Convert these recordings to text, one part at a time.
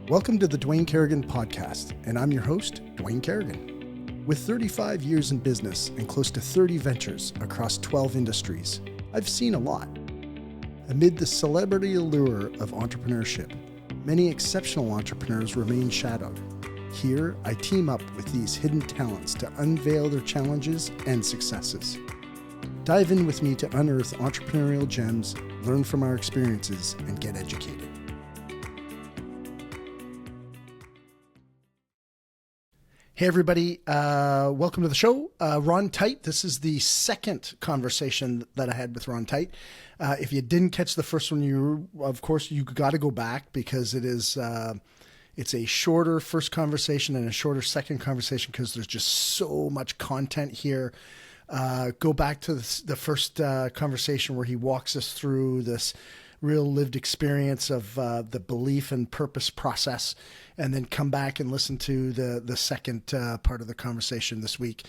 Welcome to the Dwayne Kerrigan podcast, and I'm your host, Dwayne Kerrigan. With 35 years in business and close to 30 ventures across 12 industries, I've seen a lot. Amid the celebrity allure of entrepreneurship, many exceptional entrepreneurs remain shadowed. Here, I team up with these hidden talents to unveil their challenges and successes. Dive in with me to unearth entrepreneurial gems, learn from our experiences, and get educated. Hey everybody, welcome to the show. Ron Tite, this is the second conversation that I had with Ron Tite. If you didn't catch the first one, of course you got to go back because it's a shorter first conversation and a shorter second conversation because there's just so much content here. Go back to the first conversation where he walks us through this real lived experience of the belief and purpose process, and then come back and listen to the second part of the conversation this week.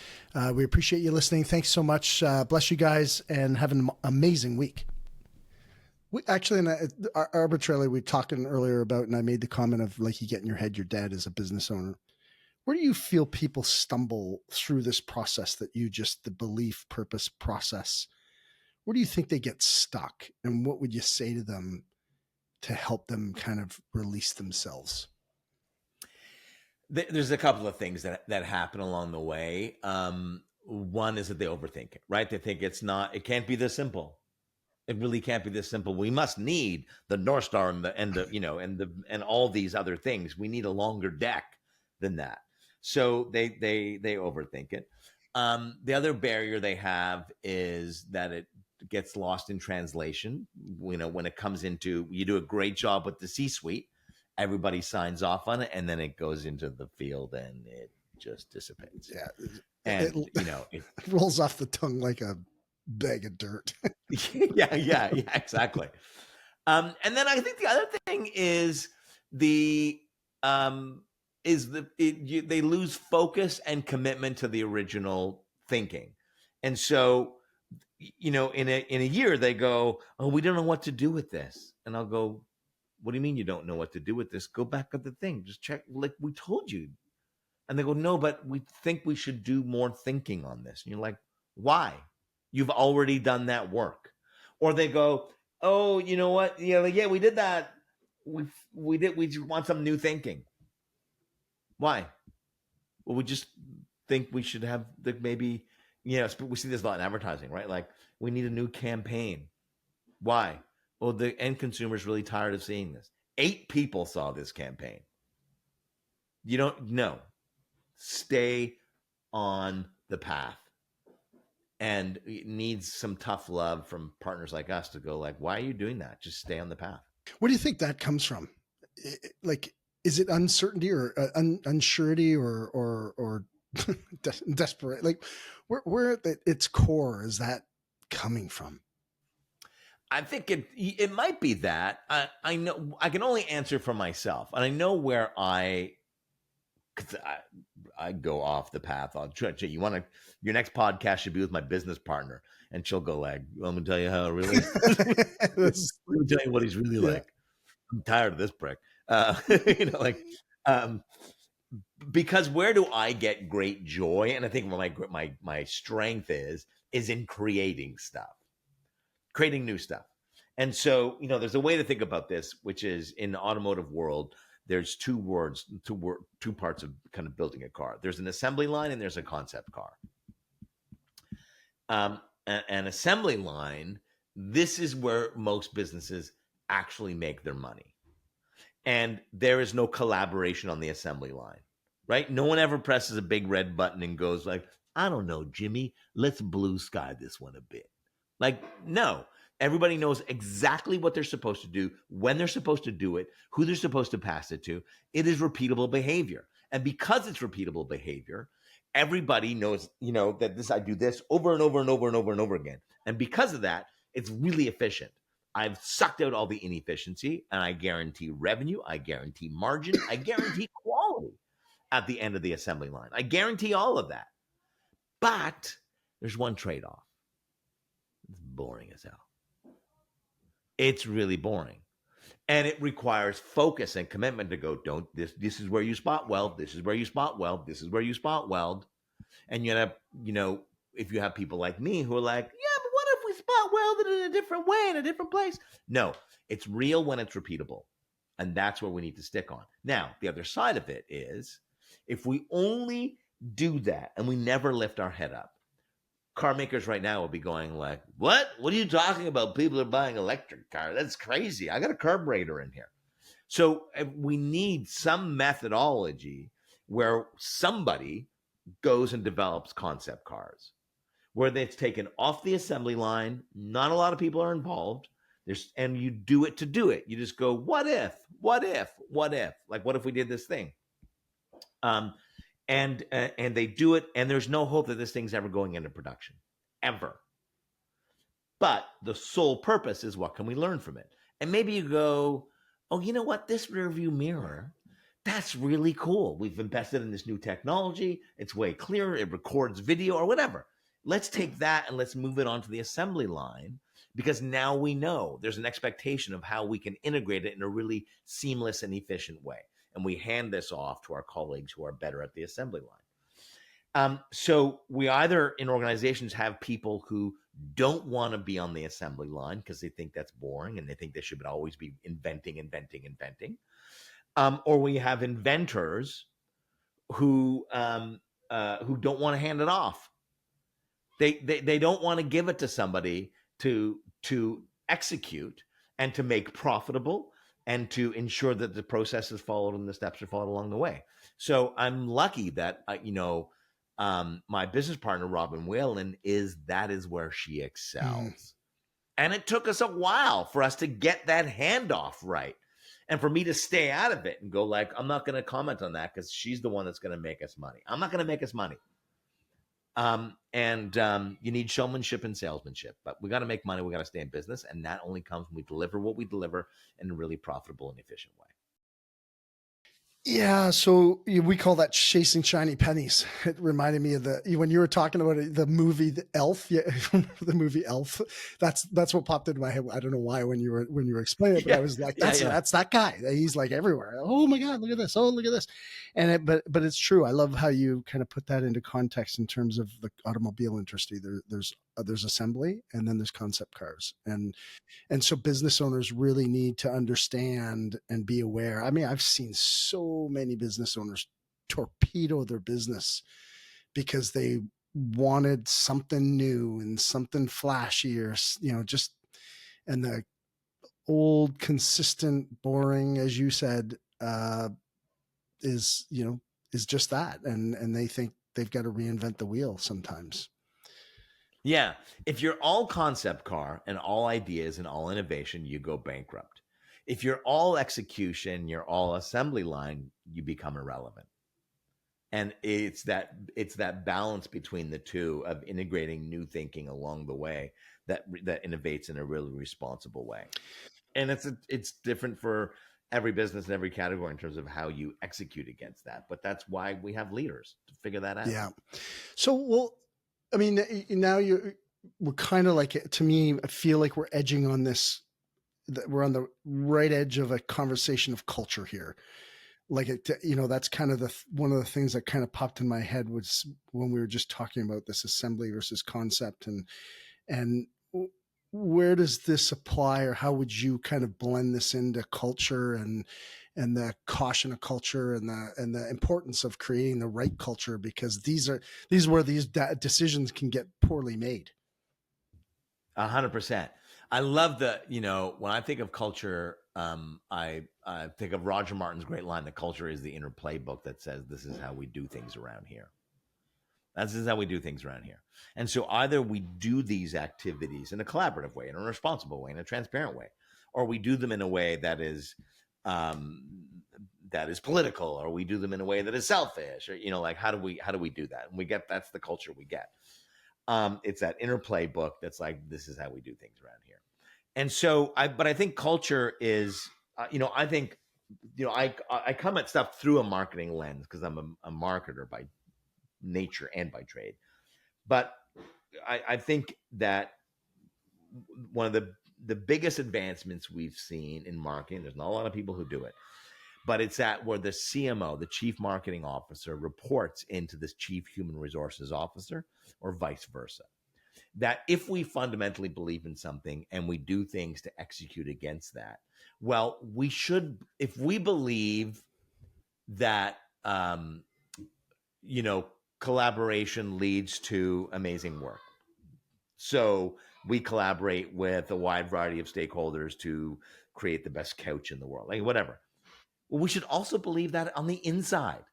We appreciate you listening. Thanks so much. Bless you guys and have an amazing week. We actually, arbitrarily, we talking earlier about, and I made the comment of like you get in your head, you're dead as a business owner. Where do you feel people stumble through this process the belief purpose process? Where do you think they get stuck? And what would you say to them to help them kind of release themselves? There's a couple of things that happen along the way. One is that they overthink it, right? They think it can't be this simple. It really can't be this simple. We must need the North Star and all these other things. We need a longer deck than that. So they overthink it. The other barrier they have is that it gets lost in translation. When it comes into, you do a great job with the C-suite, everybody signs off on it, and then it goes into the field and it just dissipates. Yeah. And it rolls off the tongue like a bag of dirt. yeah, exactly. And then I think the other thing is they lose focus and commitment to the original thinking. And so, in a year they go, oh, we don't know what to do with this. And I'll go, what do you mean you don't know what to do with this? Go back at the thing. Just check, like we told you. And they go, no, but we think we should do more thinking on this. And you're like, why? You've already done that work. Or they go, oh, you know what? Yeah, we did that. We just want some new thinking. Why? Well, we just think we should have maybe, we see this a lot in advertising, right? Like we need a new campaign. Why? Well, the end consumer is really tired of seeing this. 8 people saw this campaign. You don't know. Stay on the path. And it needs some tough love from partners like us to go like, why are you doing that? Just stay on the path. What do you think that comes from? Like, is it uncertainty or unsurety or desperate? Like, where at its core is that coming from? I think it might be that. I know I can only answer for myself, and I know where I go off the path. You want your next podcast should be with my business partner, and she'll go like, "Let me tell you how it really. Let me tell you what he's really like. I'm tired of this prick." Because where do I get great joy? And I think my strength is in creating stuff. Creating new stuff. And so, there's a way to think about this, which is in the automotive world, there's two parts of kind of building a car. There's an assembly line and there's a concept car. An assembly line, this is where most businesses actually make their money. And there is no collaboration on the assembly line, right? No one ever presses a big red button and goes like, I don't know, Jimmy, let's blue sky this one a bit. Like, no, everybody knows exactly what they're supposed to do, when they're supposed to do it, who they're supposed to pass it to. It is repeatable behavior. And because it's repeatable behavior, everybody knows, that I do this over and over and over and over and over again. And because of that, it's really efficient. I've sucked out all the inefficiency, and I guarantee revenue, I guarantee margin, I guarantee quality at the end of the assembly line. I guarantee all of that. But there's one trade-off. It's boring as hell. It's really boring. And it requires focus and commitment to go, don't this is where you spot weld, this is where you spot weld, this is where you spot weld. And you end up, if you have people like me who are like, yeah, but what if we spot welded in a different way in a different place? No, it's real when it's repeatable. And that's where we need to stick on. Now, the other side of it is if we only do that and we never lift our head up, car makers right now will be going like, what are you talking about? People are buying electric cars. That's crazy. I got a carburetor in here. So we need some methodology where somebody goes and develops concept cars where it's taken off the assembly line. Not a lot of people are involved. And you do it to do it. You just go, what if? Like, what if we did this thing? And they do it, and there's no hope that this thing's ever going into production, ever. But the sole purpose is, what can we learn from it? And maybe you go, oh, you know what? This rear view mirror, that's really cool. We've invested in this new technology. It's way clearer. It records video or whatever. Let's take that and let's move it onto the assembly line, because now we know there's an expectation of how we can integrate it in a really seamless and efficient way. And we hand this off to our colleagues who are better at the assembly line. So we either in organizations have people who don't want to be on the assembly line because they think that's boring and they think they should always be inventing. Or we have inventors who don't want to hand it off. They don't want to give it to somebody to execute and to make profitable and to ensure that the process is followed and the steps are followed along the way. So I'm lucky that my business partner Robin Whalen is where she excels. And it took us a while for us to get that handoff right. And for me to stay out of it and go like, I'm not going to comment on that because she's the one that's going to make us money. I'm not going to make us money. You need showmanship and salesmanship, but we got to make money. We got to stay in business. And that only comes when we deliver what we deliver in a really profitable and efficient way. Yeah, so we call that chasing shiny pennies. It reminded me of when you were talking about the movie The Elf. Yeah, the movie Elf. That's what popped into my head. I don't know why when you were explaining it, but I was like, that's that guy. He's like everywhere. Oh my God, look at this! Oh, look at this! And but it's true. I love how you kind of put that into context in terms of the automobile industry. There's assembly, and then there's concept cars, and so business owners really need to understand and be aware. I mean, I've seen so many business owners torpedo their business because they wanted something new and something flashy, or, and the old, consistent, boring, as you said, is just that. And they think they've got to reinvent the wheel sometimes. Yeah. If you're all concept car and all ideas and all innovation, you go bankrupt. If you're all execution, you're all assembly line, you become irrelevant. And it's that balance between the two of integrating new thinking along the way that innovates in a really responsible way. And it's different for every business and every category in terms of how you execute against that. But that's why we have leaders to figure that out. Yeah. So, well, I mean, now we're kind of like, to me, I feel like we're edging on this, that we're on the right edge of a conversation of culture here. Like, that's kind of one of the things that kind of popped in my head was when we were just talking about this assembly versus concept, and where does this apply, or how would you kind of blend this into culture and the caution of culture and the importance of creating the right culture, because these are where these decisions can get poorly made. 100%. I love when I think of culture, I think of Roger Martin's great line, that culture is the inner playbook that says this is how we do things around here. This is how we do things around here. And so either we do these activities in a collaborative way, in a responsible way, in a transparent way, or we do them in a way that is political, or we do them in a way that is selfish, or like how do we do that? And that's the culture we get. It's that inner playbook that's like, this is how we do things around here. And so I think culture is, I think, I come at stuff through a marketing lens because I'm a marketer by nature and by trade. But I think that one of the the biggest advancements we've seen in marketing. There's not a lot of people who do it, but it's that where the CMO, the chief marketing officer, reports into this chief human resources officer, or vice versa. That if we fundamentally believe in something and we do things to execute against that, well, we should, if we believe that, collaboration leads to amazing work. So we collaborate with a wide variety of stakeholders to create the best couch in the world, like whatever. Well, we should also believe that on the inside.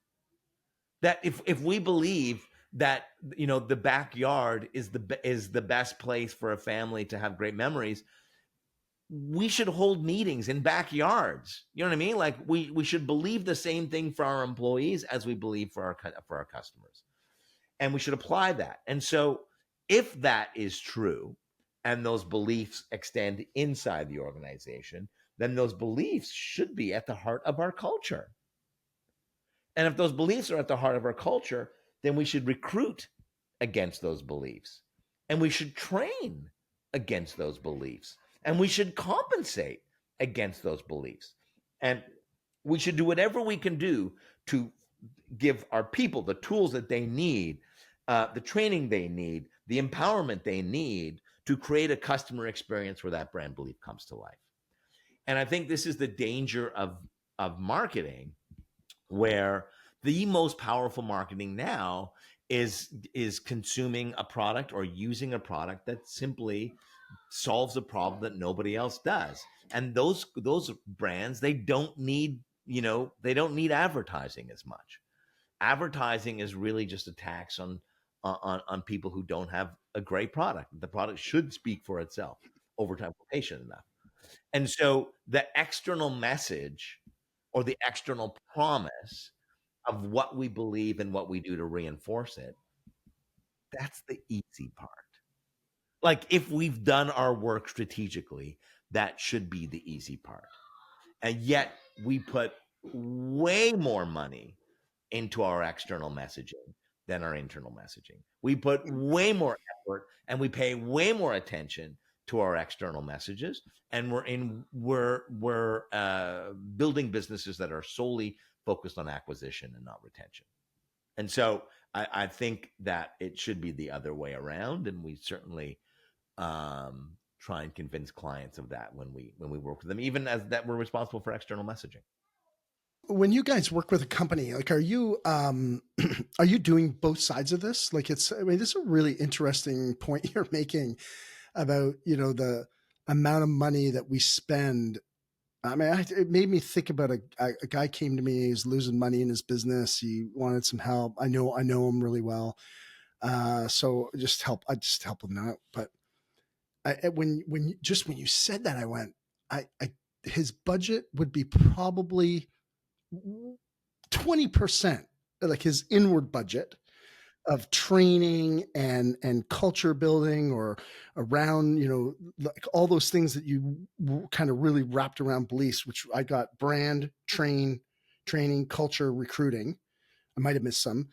That if we believe that the backyard is the best place for a family to have great memories, we should hold meetings in backyards. You know what I mean? Like we should believe the same thing for our employees as we believe for our customers, and we should apply that. And so, if that is true, and those beliefs extend inside the organization, then those beliefs should be at the heart of our culture. And if those beliefs are at the heart of our culture, then we should recruit against those beliefs. And we should train against those beliefs. And we should compensate against those beliefs. And we should do whatever we can do to give our people the tools that they need, the training they need, the empowerment they need to create a customer experience where that brand belief comes to life. And I think this is the danger of marketing, where the most powerful marketing now is consuming a product or using a product that simply solves a problem that nobody else does. And those brands, they don't need advertising as much. Advertising is really just a tax on people who don't have a great product. The product should speak for itself over time, patient enough. And so the external message or the external promise of what we believe and what we do to reinforce it, that's the easy part. Like, if we've done our work strategically, that should be the easy part. And yet we put way more money into our external messaging than our internal messaging. We put way more effort and we pay way more attention to our external messages, and we're building businesses that are solely focused on acquisition and not retention. And so I think that it should be the other way around, and we certainly try and convince clients of that when we work with them, even as that we're responsible for external messaging. When you guys work with a company, like, are you doing both sides of this? Like, this is a really interesting point you're making about, the amount of money that we spend. I mean, it made me think about a guy came to me. He's losing money in his business. He wanted some help. I know him really well. So I just help him out. But when you said that, I went, his budget would be probably 20%, like his inward budget of training and culture building, or around, like all those things that you kind of really wrapped around beliefs, which I got: brand, training, culture, recruiting. I might have missed some.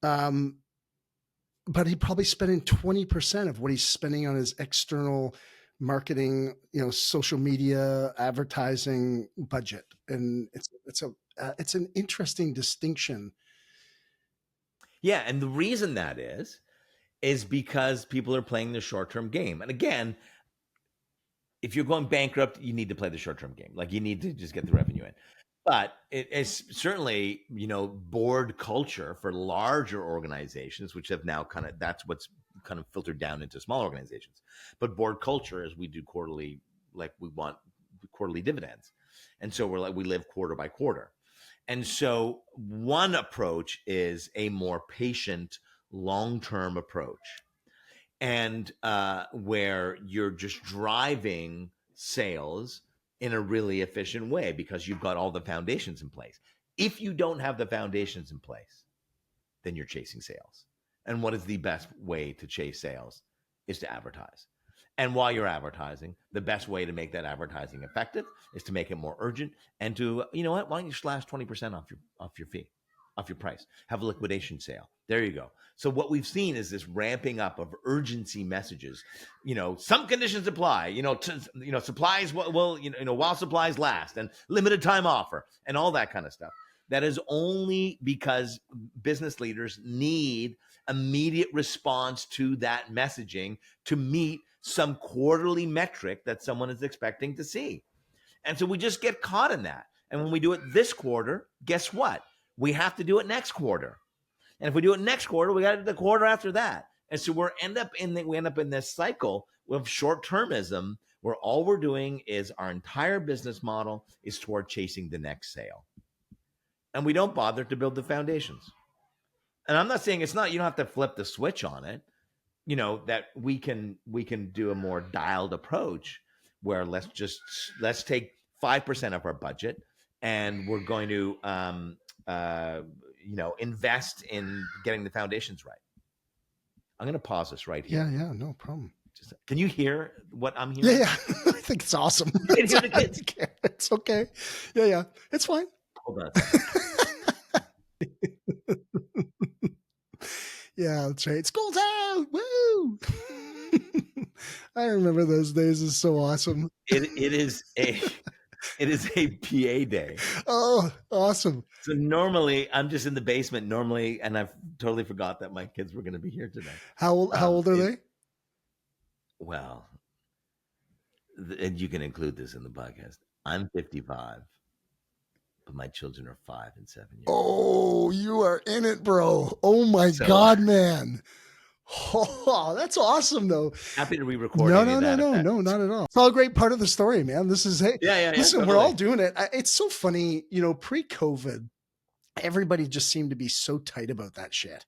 But he's probably spending 20% of what he's spending on his external marketing, social media, advertising budget. And it's an interesting distinction. Yeah, and the reason that is because people are playing the short-term game. And again, if you're going bankrupt, you need to play the short-term game. Like, you need to just get the revenue in. But it's certainly, board culture for larger organizations, which have now that's what's kind of filtered down into small organizations. But board culture is we do quarterly, like we want quarterly dividends. And so we live quarter by quarter. And so one approach is a more patient, long-term approach, and where you're just driving sales in a really efficient way because you've got all the foundations in place. If you don't have the foundations in place, then you're chasing sales. And what is the best way to chase sales is to advertise. And while you're advertising, the best way to make that advertising effective is to make it more urgent, and to, why don't you slash 20% off your fee, off your price, have a liquidation sale. There you go. So what we've seen is this ramping up of urgency messages. Some conditions apply. Supplies will while supplies last, and limited time offer, and all that kind of stuff. That is only because business leaders need immediate response to that messaging to meet some quarterly metric that someone is expecting to see. And so we just get caught in that. And when we do it this quarter, guess what? We have to do it next quarter. And if we do it next quarter, we got to do the quarter after that. And so we end up in this cycle of short-termism where all we're doing is our entire business model is toward chasing the next sale. And we don't bother to build the foundations. And I'm not saying you don't have to flip the switch on it, that we can do a more dialed approach where let's take 5% of our budget and we're going to invest in getting the foundations right. I'm going to pause this right here. Yeah, no problem. Can you hear what I'm hearing? Yeah. I think it's awesome. You can hear the kids. It's okay. Yeah. It's fine. Hold on. Yeah, that's right. School's out. Woo! I remember those days. It's so awesome. It is a PA day. Oh, awesome. So normally I'm just in the basement and I've totally forgot that my kids were going to be here today. How old are they? Well, and you can include this in the podcast. I'm 55, but my children are 5 and 7 years old. Oh, you are in it, bro. Oh my God, man. Oh, that's awesome, though. Happy to re-record. No, not at all. It's all a great part of the story, man. This is listen, totally. We're all doing it. It's so funny, pre-COVID, everybody just seemed to be so tight about that shit.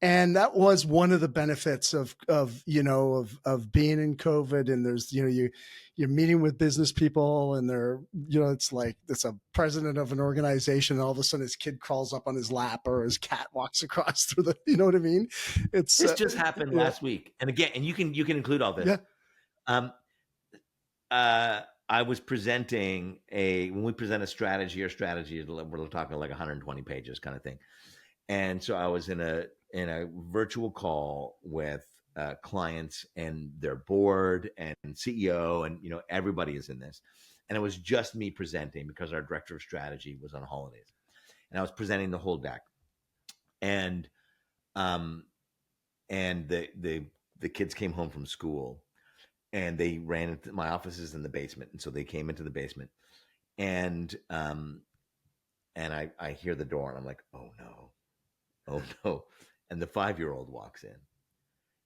And that was one of the benefits of being in COVID. And there's, you're meeting with business people and they're, it's like, it's a president of an organization. And all of a sudden his kid crawls up on his lap or his cat walks across through you know what I mean? This just happened last week. And again, and you can include all this. Yeah. I was presenting when we present a strategy, we're talking like 120 pages kind of thing. And so I was in a virtual call with clients and their board and CEO, and everybody is in this. And it was just me presenting because our director of strategy was on holidays, and I was presenting the whole deck. And the kids came home from school, and they ran into my offices in the basement, and so they came into the basement, and I hear the door, and I'm like, oh no. And the 5-year-old walks in,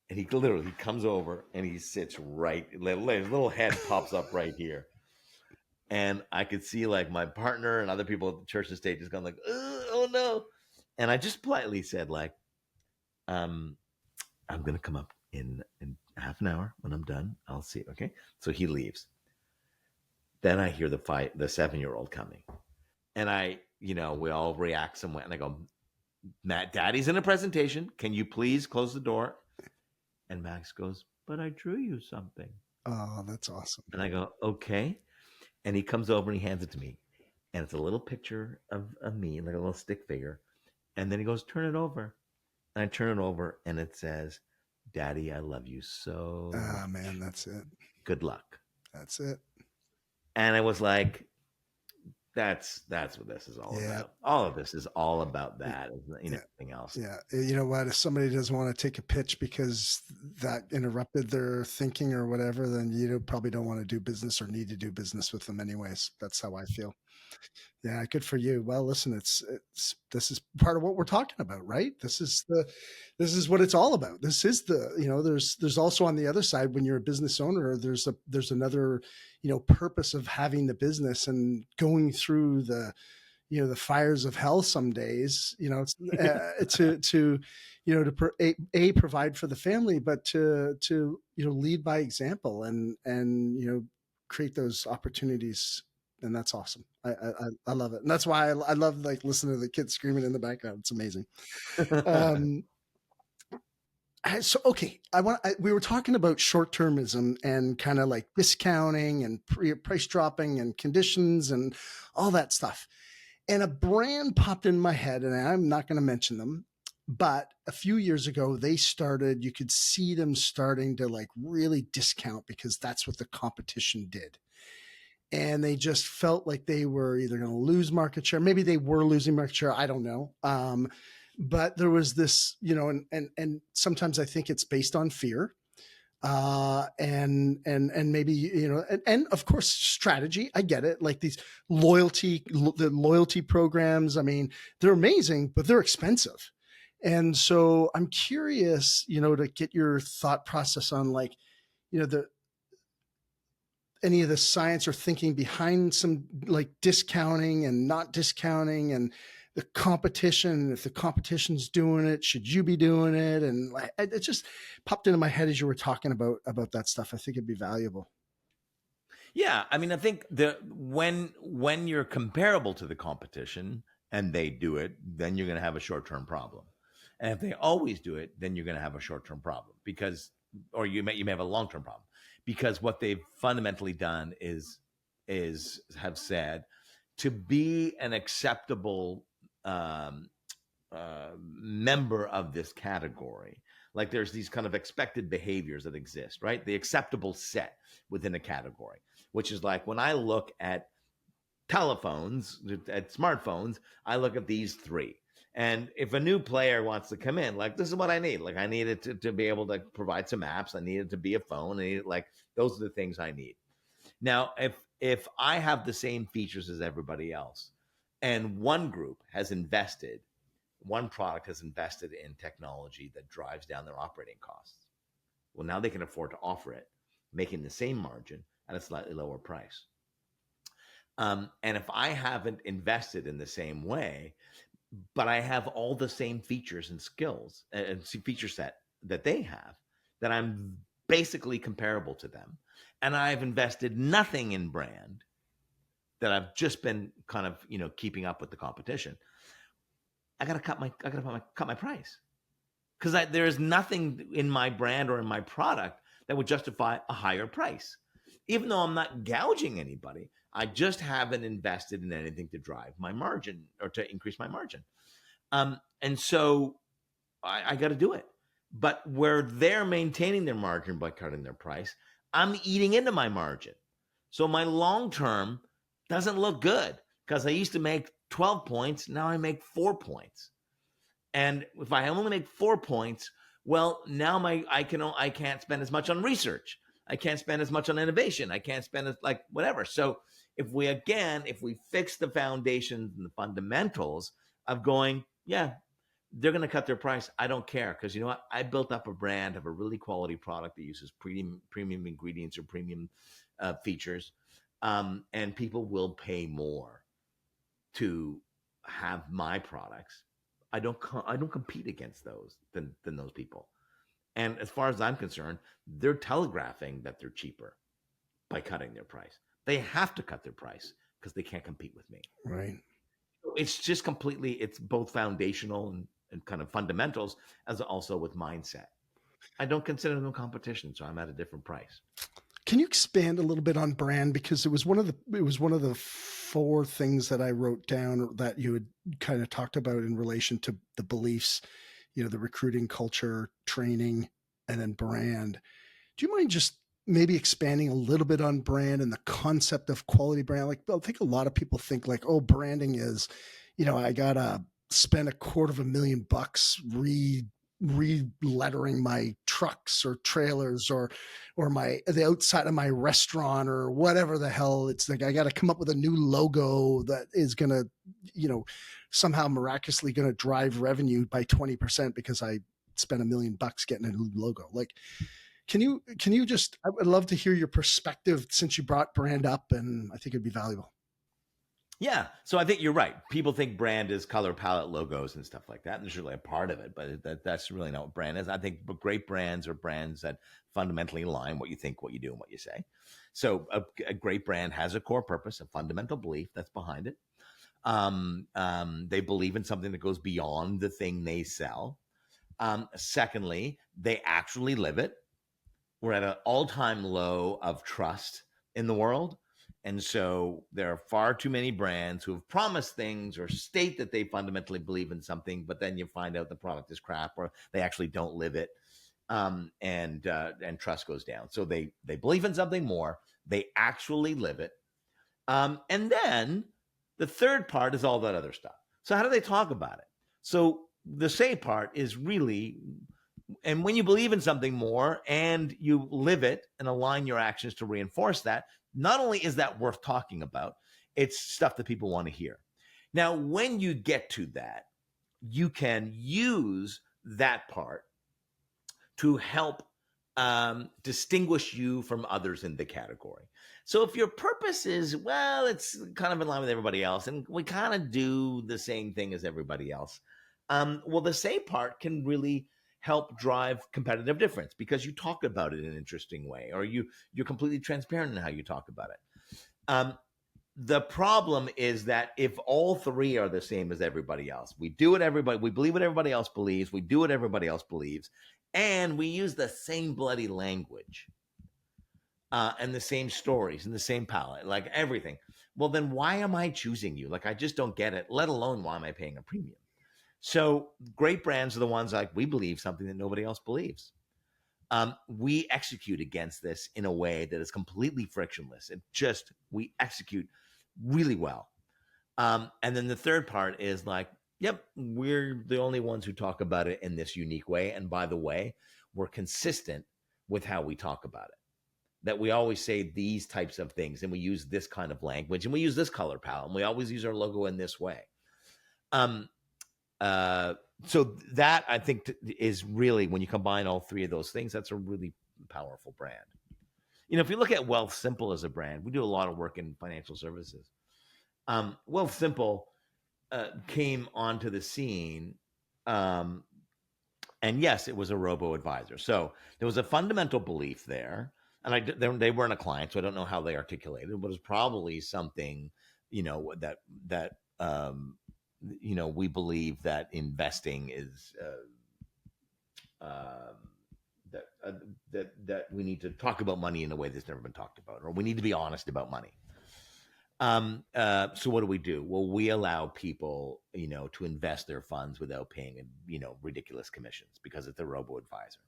and he literally comes over and he sits right, his little head pops up right here. And I could see like my partner and other people at the church and stage just going like, oh no. And I just politely said like, I'm going to come up in half an hour when I'm done. I'll see. Okay. So he leaves. Then I hear the 7-year-old coming, and we all react somewhere. And I go, Matt, Daddy's in a presentation. Can you please close the door? And Max goes, but I drew you something. Oh, that's awesome. And I go, okay. And he comes over and he hands it to me. And it's a little picture of me, like a little stick figure. And then he goes, turn it over. And I turn it over and it says, Daddy, I love you so. Ah, man, that's it. Good luck. That's it. And I was like, that's what this is all about. All of this is all about that. Anything else. Yeah. You know what? If somebody doesn't want to take a pitch because that interrupted their thinking or whatever, then you probably don't want to do business or need to do business with them anyways. That's how I feel. Yeah. Good for you. Well, listen, this is part of what we're talking about, right? This is what it's all about. This is there's also on the other side, when you're a business owner, there's another, purpose of having the business and going through the fires of hell some days, to provide for the family, but to lead by example and create those opportunities. And that's awesome. I love it. And that's why I love like listening to the kids screaming in the background. It's amazing. So, okay. We were talking about short-termism and kind of like discounting and price dropping and conditions and all that stuff. And a brand popped in my head, and I'm not going to mention them, But a few years ago, you could see them starting to like really discount because that's what the competition did. And they just felt like they were either going to lose market share. Maybe they were losing market share. I don't know. But there was this, and sometimes I think it's based on fear, and maybe and of course strategy. I get it. Like these the loyalty programs. I mean, they're amazing, but they're expensive. And so I'm curious, to get your thought process on like, the any of the science or thinking behind some like discounting and not discounting and the competition. If the competition's doing it, should you be doing it? And it just popped into my head as you were talking about that stuff. I think it'd be valuable. Yeah, I mean, I think when you're comparable to the competition and they do it, then you're going to have a short-term problem. And if they always do it, then you're going to have a short-term problem or you may have a long-term problem because what they've fundamentally done is have said to be an acceptable member of this category. Like there's these kind of expected behaviors that exist, right? The acceptable set within a category, which is like when I look at telephones, at smartphones, I look at these three. And if a new player wants to come in, like this is what I need. Like I need it to be able to provide some apps. I need it to be a phone. I need it, like those are the things I need. Now, if I have the same features as everybody else, and one product has invested in technology that drives down their operating costs. Well, now they can afford to offer it, making the same margin at a slightly lower price. And if I haven't invested in the same way, but I have all the same features and skills and feature set that they have, that I'm basically comparable to them, and I've invested nothing in brand, that I've just been kind of keeping up with the competition. I got to cut my price because there is nothing in my brand or in my product that would justify a higher price. Even though I'm not gouging anybody, I just haven't invested in anything to drive my margin or to increase my margin. And so I got to do it. But where they're maintaining their margin by cutting their price, I'm eating into my margin. So my long term doesn't look good because I used to make 12 points. Now I make 4 points. And if I only make 4 points, well, now I can't spend as much on research. I can't spend as much on innovation. I can't spend like whatever. So if we fix the foundations and the fundamentals of going, yeah, they're going to cut their price. I don't care because you know what? I built up a brand of a really quality product that uses premium ingredients or premium features, and people will pay more to have my products. I don't compete against those than those people. And as far as I'm concerned, they're telegraphing that they're cheaper by cutting their price. They have to cut their price because they can't compete with me. Right. It's just it's both foundational and kind of fundamentals, as also with mindset. I don't consider them competition, so I'm at a different price. Can you expand a little bit on brand? Because it was one of the 4 things that I wrote down that you had kind of talked about in relation to the beliefs, the recruiting culture, training, and then brand. Do you mind just maybe expanding a little bit on brand and the concept of quality brand? Like, I think a lot of people think like, oh, branding is, I gotta spend $250,000 re-lettering my trucks or trailers or the outside of my restaurant or whatever the hell. It's like I got to come up with a new logo that is gonna, somehow miraculously gonna drive revenue by 20% because I spent $1 million getting a new logo. Like, can you just? I would love to hear your perspective since you brought brand up, and I think it'd be valuable. Yeah. So I think you're right. People think brand is color palette logos and stuff like that. And there's really a part of it, but that's really not what brand is. I think great brands are brands that fundamentally align what you think, what you do, and what you say. So a great brand has a core purpose, a fundamental belief that's behind it. They believe in something that goes beyond the thing they sell. Secondly, they actually live it. We're at an all-time low of trust in the world. And so there are far too many brands who have promised things or state that they fundamentally believe in something, but then you find out the product is crap or they actually don't live it, and trust goes down. So they believe in something more, they actually live it, and then the third part is all that other stuff. So how do they talk about it? So the say part is really, and when you believe in something more and you live it and align your actions to reinforce that, not only is that worth talking about, it's stuff that people want to hear. Now, when you get to that, you can use that part to help distinguish you from others in the category. So if your purpose is, well, it's kind of in line with everybody else, and we kind of do the same thing as everybody else, well, the say part can really help drive competitive difference because you talk about it in an interesting way, or you're completely transparent in how you talk about it. The problem is that if all three are the same as everybody else, we believe what everybody else believes, we do what everybody else believes, and we use the same bloody language, and the same stories and the same palette, like everything. Well, then why am I choosing you? Like, I just don't get it, let alone why am I paying a premium? So great brands are the ones like, we believe something that nobody else believes. We execute against this in a way that is completely frictionless. We execute really well. And then the third part is like, yep, we're the only ones who talk about it in this unique way. And by the way, we're consistent with how we talk about it. That we always say these types of things, and we use this kind of language, and we use this color palette, and we always use our logo in this way. So that, I think, is really, when you combine all three of those things, that's a really powerful brand. If you look at Wealthsimple as a brand, we do a lot of work in financial services. Wealthsimple came onto the scene, and yes, it was a robo-advisor. So there was a fundamental belief there, and they weren't a client, so I don't know how they articulated it, but it was probably something, that we believe that investing is that we need to talk about money in a way that's never been talked about, or we need to be honest about money. So what do? Well, we allow people, to invest their funds without paying, ridiculous commissions because it's a robo-advisor.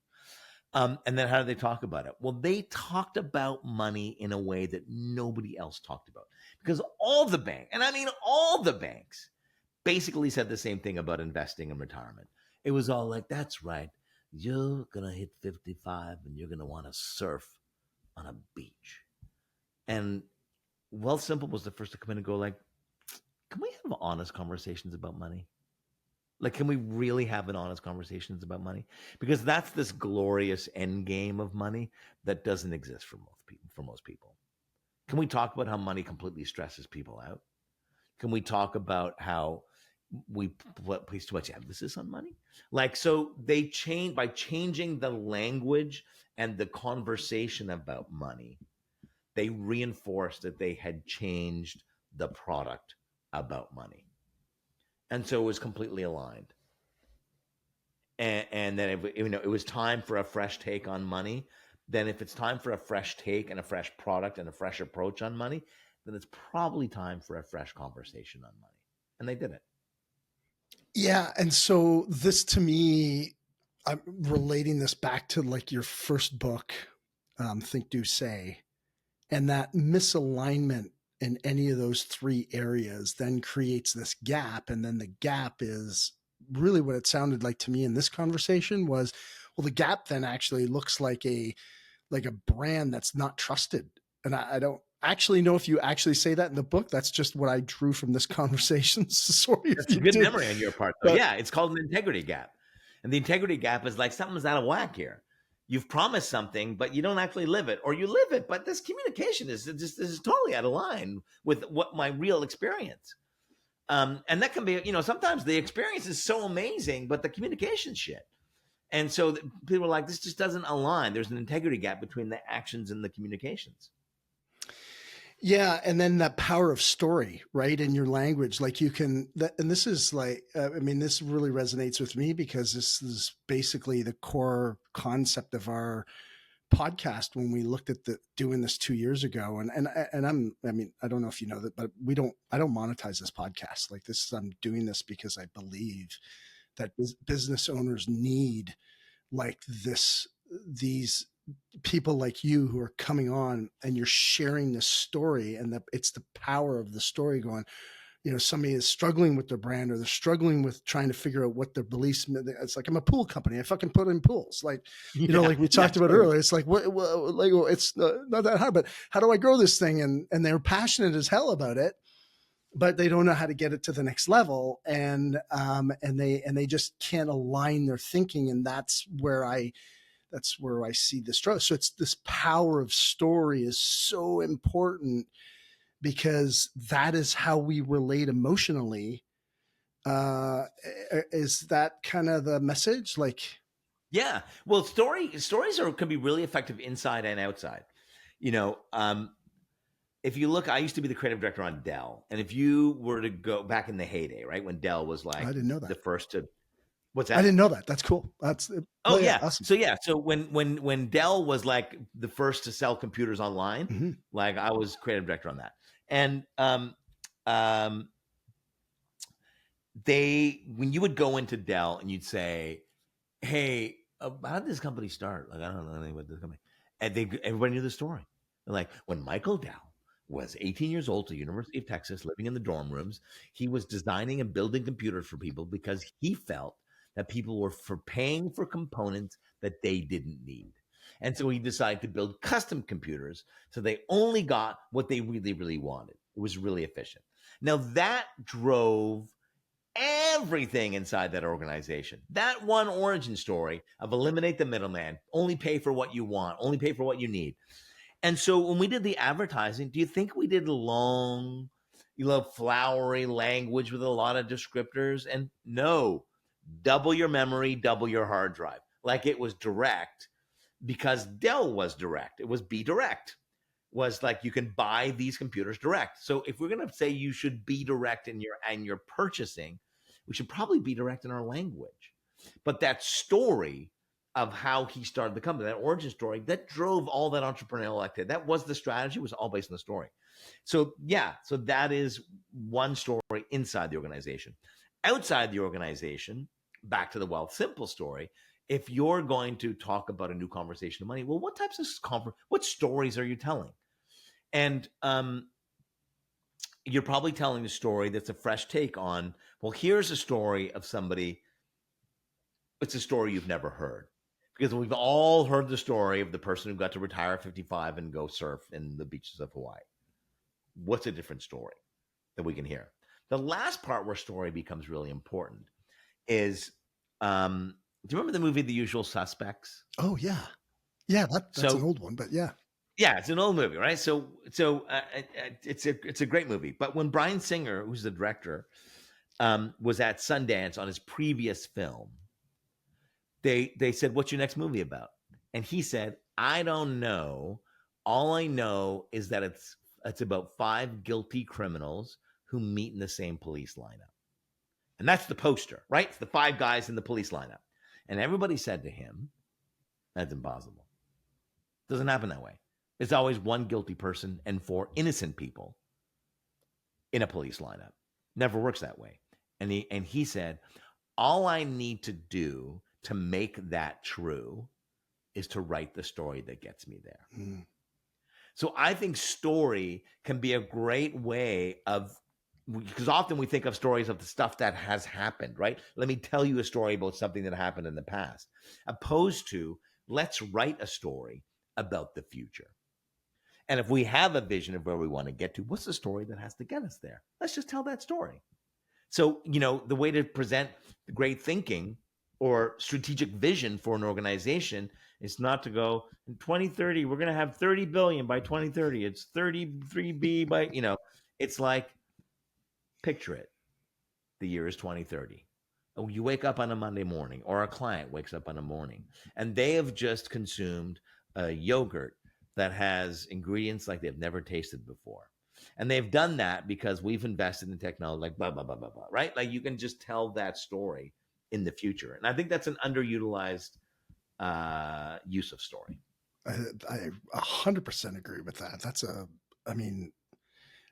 And then how do they talk about it? Well, they talked about money in a way that nobody else talked about, because all the banks basically said the same thing about investing and retirement. It was all like, that's right, you're going to hit 55 and you're going to want to surf on a beach. And Wealthsimple was the first to come in and go like, can we have honest conversations about money? Like, can we really have an honest conversations about money? Because that's this glorious end game of money that doesn't exist for most people. Can we talk about how money completely stresses people out? Can we talk about how we place too much emphasis on money? Like, so they by changing the language and the conversation about money, they reinforced that they had changed the product about money. And so it was completely aligned. And then it was time for a fresh take on money. Then if it's time for a fresh take and a fresh product and a fresh approach on money, then it's probably time for a fresh conversation on money. And they did it. Yeah. And so this, to me, I'm relating this back to like your first book, Think, Do, Say, and that misalignment in any of those three areas then creates this gap. And then the gap is really what it sounded like to me in this conversation was, well, the gap then actually looks like a brand that's not trusted. And I don't actually know if you actually say that in the book. That's just what I drew from this conversation. Sorry. That's a good memory on your part, though. Yeah, it's called an integrity gap. And the integrity gap is like, something's out of whack here. You've promised something, but you don't actually live it, or you live it, but this communication is totally out of line with what my real experience. And that can be, sometimes the experience is so amazing, but the communication shit. And so people are like, this just doesn't align. There's an integrity gap between the actions and the communications. Yeah. And then that power of story, right? In your language, like you can, and this is like, this really resonates with me because this is basically the core concept of our podcast when we looked at doing this 2 years ago, and I don't know if you know that, but I don't monetize this podcast like this. I'm doing this because I believe that business owners need like these people like you who are coming on and you're sharing this story, and that it's the power of the story going, somebody is struggling with their brand, or they're struggling with trying to figure out what their beliefs. It's like, I'm a pool company. I fucking put in pools. Like, like we talked about earlier, it's like, it's not that hard, but how do I grow this thing? And they're passionate as hell about it, but they don't know how to get it to the next level. And they just can't align their thinking. And that's where I see the struggle. So it's this power of story is so important, because that is how we relate emotionally. Is that kind of the message? Like, yeah. Well, stories can be really effective inside and outside. If you look, I used to be the creative director on Dell, and if you were to go back in the heyday, right, when Dell was like, I didn't know that. the first to, what's that? I didn't know that. That's cool. Awesome. So when Dell was like the first to sell computers online, mm-hmm. like I was creative director on that, and when you would go into Dell and you'd say, hey, how did this company start? Like, I don't know anything about this company. And everybody knew the story. They're like, when Michael Dell was 18 years old at the University of Texas, living in the dorm rooms, he was designing and building computers for people because he felt that people were paying for components that they didn't need. And so he decided to build custom computers so they only got what they really, really wanted. It was really efficient. Now that drove everything inside that organization. That one origin story of eliminate the middleman, only pay for what you want, only pay for what you need. And so when we did the advertising, do you think we did long, flowery language with a lot of descriptors? And no, double your memory, double your hard drive. Like, it was direct, because Dell was direct. It was be direct. Was like, you can buy these computers direct. So if we're going to say you should be direct in your purchasing, we should probably be direct in our language. But that story of how he started the company, that origin story, that drove all that entrepreneurial activity. That was the strategy. It was all based on the story. So so that is one story inside the organization. Outside the organization, back to the Wealthsimple story, if you're going to talk about a new conversation of money, well, what types of what stories are you telling? And you're probably telling a story that's a fresh take on, well, here's a story of somebody. It's a story you've never heard, because we've all heard the story of the person who got to retire at 55 and go surf in the beaches of Hawaii. What's a different story that we can hear? The last part where story becomes really important is, do you remember the movie The Usual Suspects? Oh, yeah. Yeah, that's an old one, but yeah. Yeah, it's an old movie, right? So it's a great movie. But when Bryan Singer, who's the director, was at Sundance on his previous film, they said, "What's your next movie about?" And he said, "I don't know. All I know is that it's about 5 guilty criminals who meet in the same police lineup." And that's the poster, right? It's the 5 guys in the police lineup. And everybody said to him, "That's impossible. Doesn't happen that way. It's always 1 guilty person and 4 innocent people in a police lineup. Never works that way." And he said, "All I need to do to make that true is to write the story that gets me there." Mm. So I think story can be a great way of, because often we think of stories of the stuff that has happened, right? Let me tell you a story about something that happened in the past, opposed to let's write a story about the future. And if we have a vision of where we want to get to, what's the story that has to get us there? Let's just tell that story. So, the way to present great thinking or strategic vision for an organization is not to go, in 2030, we're going to have 30 billion by 2030. It's 33B by, it's like, picture it. The year is 2030. Oh, you wake up on a Monday morning, or a client wakes up on a morning, and they have just consumed a yogurt that has ingredients like they've never tasted before. And they've done that because we've invested in technology, like blah, blah, blah, blah, blah, right? Like, you can just tell that story in the future. And I think that's an underutilized use of story. I 100% agree with that. I mean,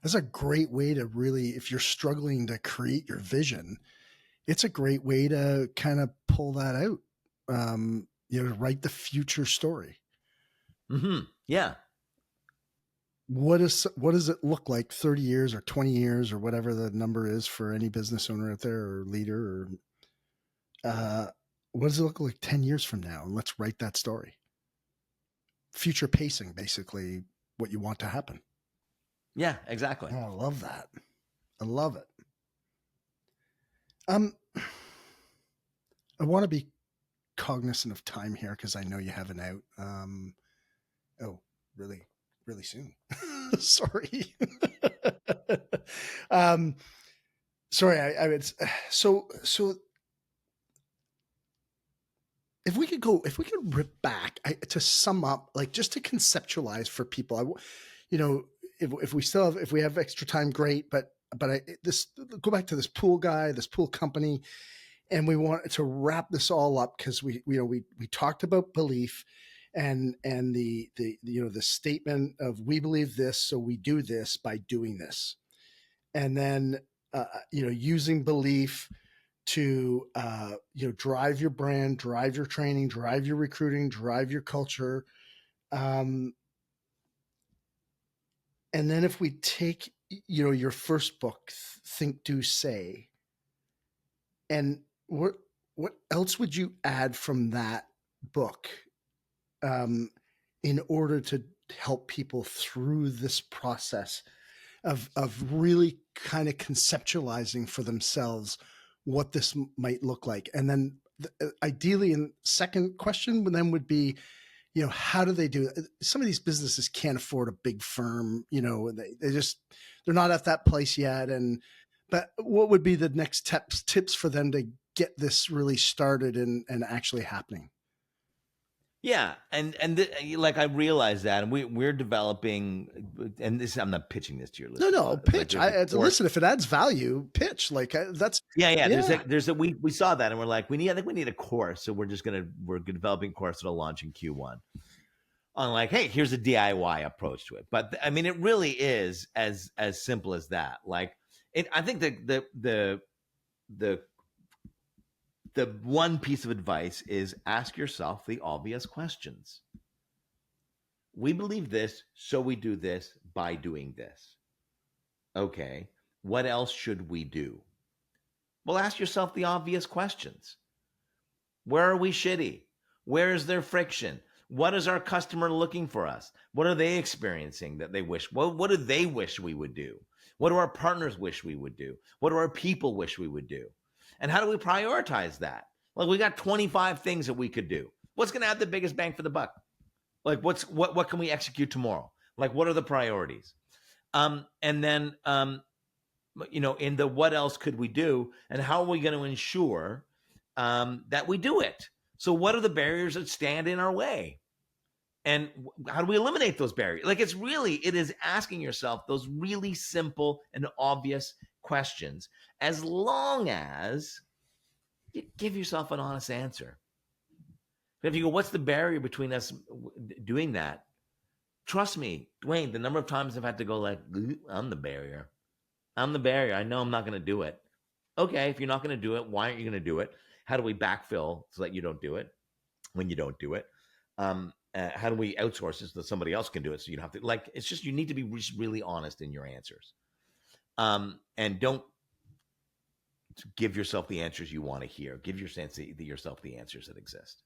that's a great way to really, if you're struggling to create your vision, it's a great way to kind of pull that out. To write the future story. Yeah. What does it look like 30 years or 20 years or whatever the number is for any business owner out there or leader, or what does it look like 10 years from now? And let's write that story. Future pacing, basically what you want to happen. Yeah, exactly. Oh, I love that. I love it. I want to be cognizant of time here because I know you have an out. Really, really soon. Sorry. Sorry. I would. So if we could rip back to sum up, like just to conceptualize for people, if we have extra time, great. But go back to this pool guy, this pool company, and we want to wrap this all up because we talked about belief and the statement of we believe this, so we do this by doing this, and then using belief to drive your brand, drive your training, drive your recruiting, drive your culture. And then if we take your first book, Think, Do, Say, and what else would you add from that book in order to help people through this process of really kind of conceptualizing for themselves what this might look like? And then ideally, in second question then would be, how do they do it? Some of these businesses can't afford a big firm, they're not at that place yet. But what would be the next tips for them to get this really started and actually happening? Yeah, like I realize that, and we're developing, and this I'm not pitching this to your listeners. No, pitch. Listen, if it adds value, pitch. That's yeah. There's a we saw that, and we're like, I think we need a course, so we're developing a course that'll launch in Q1 on like, hey, here's a DIY approach to it. But I mean, it really is as simple as that. Like, I think the one piece of advice is ask yourself the obvious questions. We believe this, so we do this by doing this. Okay, what else should we do? Well, ask yourself the obvious questions. Where are we shitty? Where is there friction? What is our customer looking for us? What are they experiencing that they wish? What do they wish we would do? What do our partners wish we would do? What do our people wish we would do? And how do we prioritize that? Like, we got 25 things that we could do. What's going to have the biggest bang for the buck? Like, what can we execute tomorrow? Like, what are the priorities? And then, in the what else could we do, and how are we going to ensure that we do it? So, what are the barriers that stand in our way? And how do we eliminate those barriers? Like, it is asking yourself those really simple and obvious questions, as long as you give yourself an honest answer. If you go, what's the barrier between us doing that? Trust me, Dwayne, the number of times I've had to go like, I'm the barrier. I'm the barrier. I know I'm not going to do it. Okay, if you're not going to do it, why aren't you going to do it? How do we backfill so that you don't do it when you don't do it? How do we outsource it so that somebody else can do it so you don't have to? Like, it's just, you need to be really honest in your answers. And don't give yourself the answers you want to hear. Give yourself the answers that exist.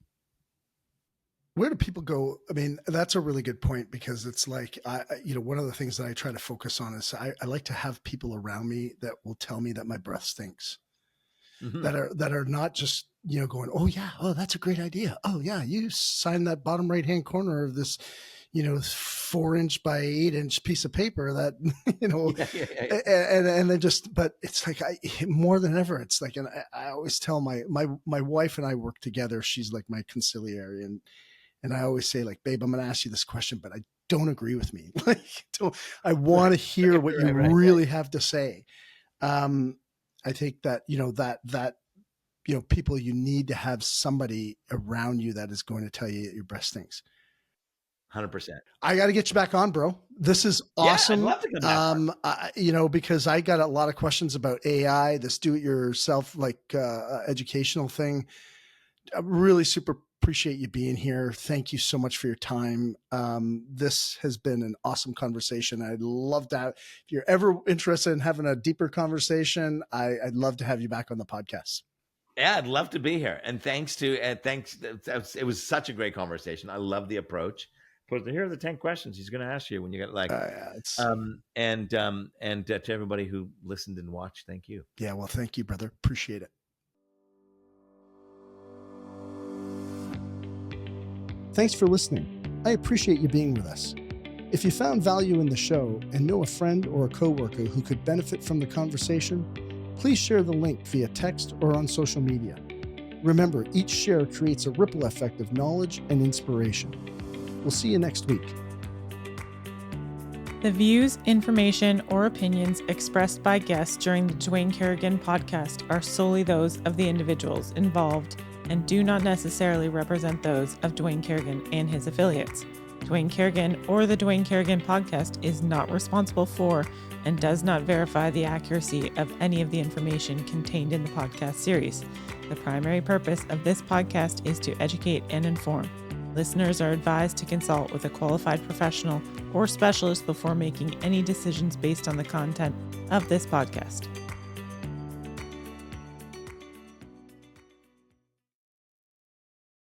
Where do people go? I mean, that's a really good point, because it's like, one of the things that I try to focus on is I like to have people around me that will tell me that my breath stinks, that are not just, going, oh yeah, oh, that's a great idea. Oh yeah, you signed that bottom right-hand corner of this, 4-inch by 8-inch piece of paper that, and then just, but it's like, more than ever, it's like, and I always tell my wife and I work together. She's like my conciliary, and I always say, like, babe, I'm going to ask you this question, but I don't agree with me. Like, I want to hear what you really have to say. I think that, people, you need to have somebody around you that is going to tell you your breast stinks. 100%. I got to get you back on, bro. This is awesome. Yeah, I'd love to come back. Because I got a lot of questions about AI, this do-it-yourself educational thing. I really super appreciate you being here. Thank you so much for your time. This has been an awesome conversation. I'd love to have, if you're ever interested in having a deeper conversation, I'd love to have you back on the podcast. Yeah, I'd love to be here. And thanks. It was such a great conversation. I love the approach. But here are the 10 questions he's going to ask you when you get to everybody who listened and watched, thank you. Yeah, well, thank you, brother. Appreciate it. Thanks for listening. I appreciate you being with us. If you found value in the show and know a friend or a coworker who could benefit from the conversation, please share the link via text or on social media. Remember, each share creates a ripple effect of knowledge and inspiration. We'll see you next week. The views, information, or opinions expressed by guests during the Dwayne Kerrigan podcast are solely those of the individuals involved and do not necessarily represent those of Dwayne Kerrigan and his affiliates. Dwayne Kerrigan or the Dwayne Kerrigan podcast is not responsible for and does not verify the accuracy of any of the information contained in the podcast series. The primary purpose of this podcast is to educate and inform. Listeners are advised to consult with a qualified professional or specialist before making any decisions based on the content of this podcast.